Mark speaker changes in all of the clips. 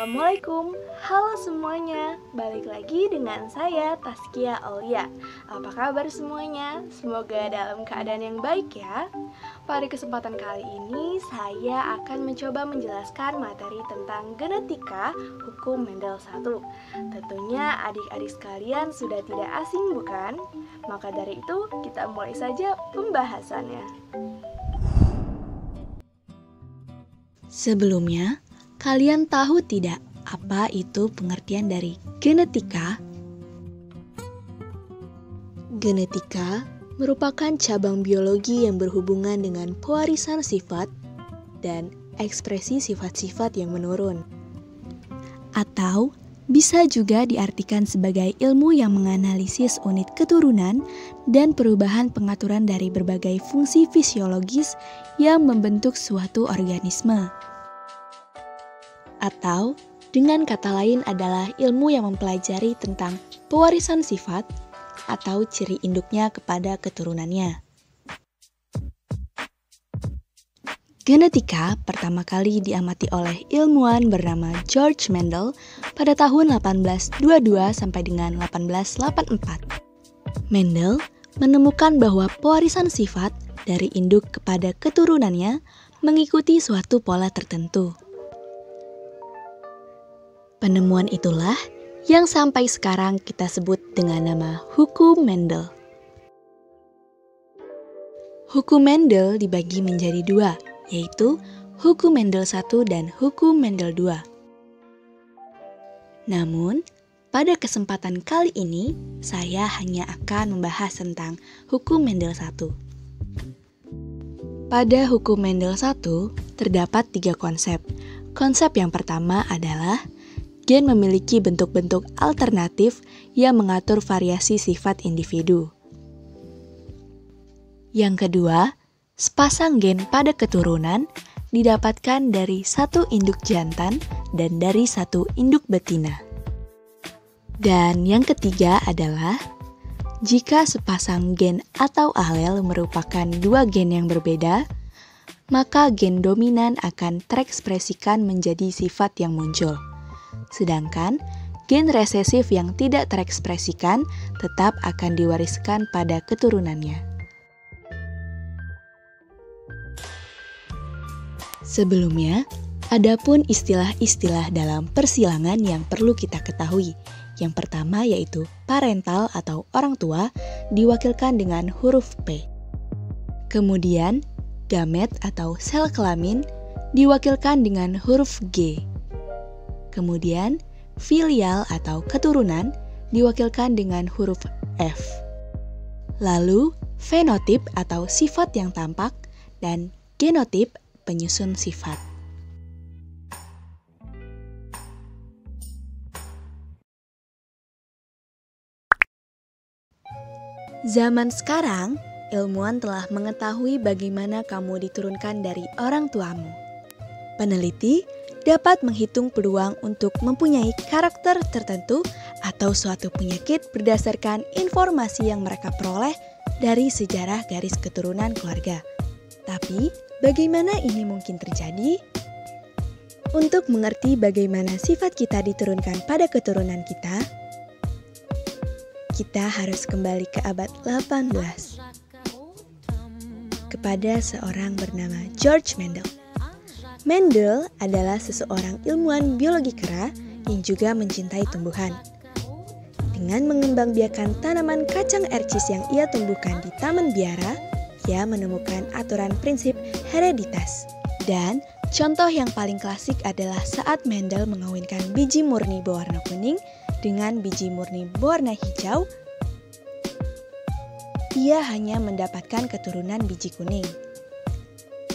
Speaker 1: Assalamualaikum, halo semuanya. Balik lagi dengan saya Taskia Aulia. Apa kabar semuanya? Semoga dalam keadaan yang baik ya. Pada kesempatan kali ini saya akan mencoba menjelaskan materi tentang genetika hukum Mendel 1. Tentunya adik-adik sekalian sudah tidak asing bukan? Maka dari itu kita mulai saja pembahasannya.
Speaker 2: Sebelumnya, kalian tahu tidak apa itu pengertian dari genetika? Genetika merupakan cabang biologi yang berhubungan dengan pewarisan sifat dan ekspresi sifat-sifat yang menurun. Atau bisa juga diartikan sebagai ilmu yang menganalisis unit keturunan dan perubahan pengaturan dari berbagai fungsi fisiologis yang membentuk suatu organisme. Atau dengan kata lain adalah ilmu yang mempelajari tentang pewarisan sifat atau ciri induknya kepada keturunannya. Genetika pertama kali diamati oleh ilmuwan bernama George Mendel pada tahun 1822 sampai dengan 1884. Mendel menemukan bahwa pewarisan sifat dari induk kepada keturunannya mengikuti suatu pola tertentu. Penemuan itulah yang sampai sekarang kita sebut dengan nama Hukum Mendel. Hukum Mendel dibagi menjadi dua, yaitu Hukum Mendel 1 dan Hukum Mendel 2. Namun, pada kesempatan kali ini, saya hanya akan membahas tentang Hukum Mendel 1. Pada Hukum Mendel 1, terdapat 3 konsep. Konsep yang pertama adalah gen memiliki bentuk-bentuk alternatif yang mengatur variasi sifat individu. Yang kedua, sepasang gen pada keturunan didapatkan dari satu induk jantan dan dari satu induk betina. Dan yang ketiga adalah, jika sepasang gen atau alel merupakan dua gen yang berbeda, maka gen dominan akan terekspresikan menjadi sifat yang muncul. Sedangkan gen resesif yang tidak terekspresikan tetap akan diwariskan pada keturunannya. Sebelumnya, adapun istilah-istilah dalam persilangan yang perlu kita ketahui. Yang pertama yaitu parental atau orang tua diwakilkan dengan huruf P. Kemudian, gamet atau sel kelamin diwakilkan dengan huruf G. Kemudian, filial atau keturunan diwakilkan dengan huruf F. Lalu, fenotip atau sifat yang tampak dan genotip penyusun sifat. Zaman sekarang, ilmuwan telah mengetahui bagaimana kamu diturunkan dari orang tuamu. Peneliti dapat menghitung peluang untuk mempunyai karakter tertentu atau suatu penyakit berdasarkan informasi yang mereka peroleh dari sejarah garis keturunan keluarga. Tapi, bagaimana ini mungkin terjadi? Untuk mengerti bagaimana sifat kita diturunkan pada keturunan kita harus kembali ke abad 18 kepada seorang bernama George Mendel. Mendel adalah seseorang ilmuwan biologi kera yang juga mencintai tumbuhan. Dengan mengembangbiakan tanaman kacang ercis yang ia tumbuhkan di taman biara, ia menemukan aturan prinsip hereditas. Dan contoh yang paling klasik adalah saat Mendel mengawinkan biji murni berwarna kuning dengan biji murni berwarna hijau, ia hanya mendapatkan keturunan biji kuning.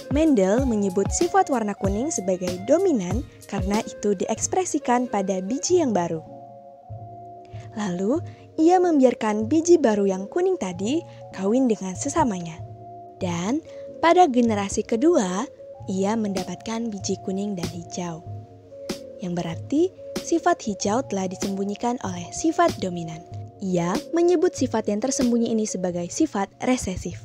Speaker 2: Mendel menyebut sifat warna kuning sebagai dominan karena itu diekspresikan pada biji yang baru. Lalu, ia membiarkan biji baru yang kuning tadi kawin dengan sesamanya. Dan pada generasi kedua, ia mendapatkan biji kuning dan hijau. Yang berarti, sifat hijau telah disembunyikan oleh sifat dominan. Ia menyebut sifat yang tersembunyi ini sebagai sifat resesif.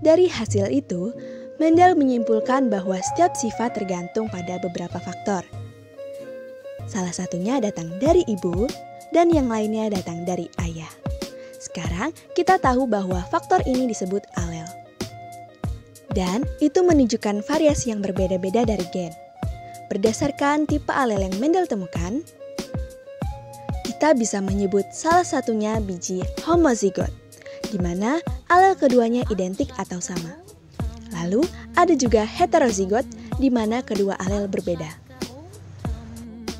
Speaker 2: Dari hasil itu, Mendel menyimpulkan bahwa setiap sifat tergantung pada beberapa faktor. Salah satunya datang dari ibu dan yang lainnya datang dari ayah. Sekarang kita tahu bahwa faktor ini disebut alel. Dan itu menunjukkan variasi yang berbeda-beda dari gen. Berdasarkan tipe alel yang Mendel temukan, kita bisa menyebut salah satunya biji homozigot, di mana alel keduanya identik atau sama. Lalu ada juga heterozigot, di mana kedua alel berbeda.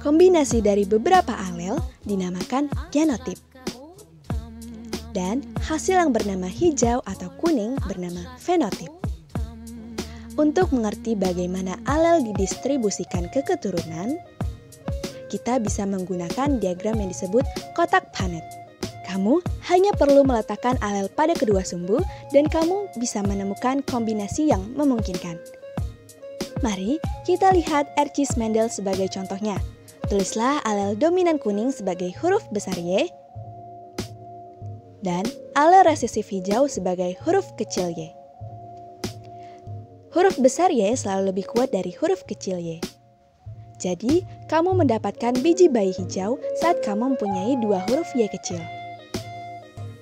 Speaker 2: Kombinasi dari beberapa alel dinamakan genotip. Dan hasil yang bernama hijau atau kuning bernama fenotip. Untuk mengerti bagaimana alel didistribusikan ke keturunan, kita bisa menggunakan diagram yang disebut kotak Punnett. Kamu hanya perlu meletakkan alel pada kedua sumbu dan kamu bisa menemukan kombinasi yang memungkinkan. Mari kita lihat Ercis Mendel sebagai contohnya. Tulislah alel dominan kuning sebagai huruf besar Y dan alel resesif hijau sebagai huruf kecil y. Huruf besar Y selalu lebih kuat dari huruf kecil y. Jadi, kamu mendapatkan biji bayi hijau saat kamu mempunyai dua huruf Y kecil.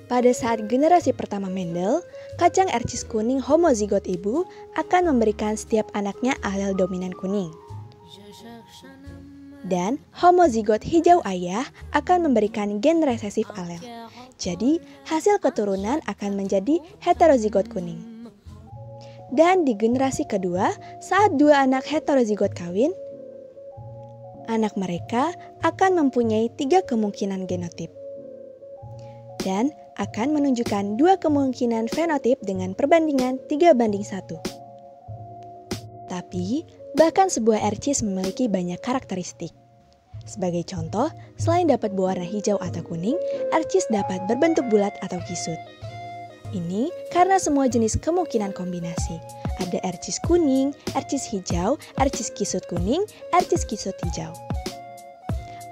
Speaker 2: Pada saat generasi pertama Mendel, kacang Ercis kuning homozigot ibu akan memberikan setiap anaknya alel dominan kuning. Dan homozigot hijau ayah akan memberikan gen resesif alel. Jadi, hasil keturunan akan menjadi heterozigot kuning. Dan di generasi kedua, saat dua anak heterozigot kawin, anak mereka akan mempunyai 3 kemungkinan genotip. Dan akan menunjukkan 2 kemungkinan fenotip dengan perbandingan 3:1. Tapi, bahkan sebuah Ercis memiliki banyak karakteristik. Sebagai contoh, selain dapat berwarna hijau atau kuning, Ercis dapat berbentuk bulat atau kisut. Ini karena semua jenis kemungkinan kombinasi. Ada Ercis kuning, Ercis hijau, Ercis kisut kuning, Ercis kisut hijau.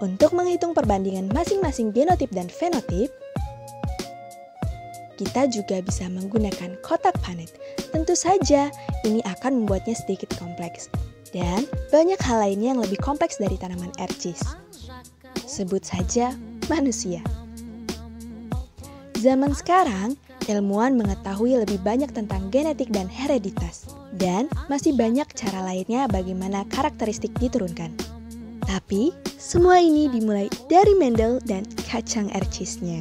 Speaker 2: Untuk menghitung perbandingan masing-masing genotip dan fenotip, kita juga bisa menggunakan kotak Punnett. Tentu saja, ini akan membuatnya sedikit kompleks. Dan banyak hal lainnya yang lebih kompleks dari tanaman Ercis. Sebut saja manusia. Zaman sekarang, ilmuwan mengetahui lebih banyak tentang genetik dan hereditas. Dan masih banyak cara lainnya bagaimana karakteristik diturunkan. Tapi, semua ini dimulai dari Mendel dan kacang Ercisnya.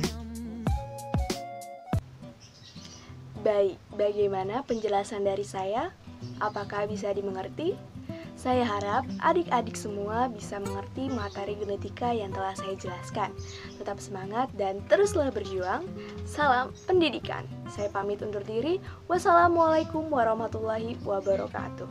Speaker 1: Baik, bagaimana penjelasan dari saya? Apakah bisa dimengerti? Saya harap adik-adik semua bisa mengerti materi genetika yang telah saya jelaskan. Tetap semangat dan teruslah berjuang. Salam pendidikan. Saya pamit undur diri. Wassalamualaikum warahmatullahi wabarakatuh.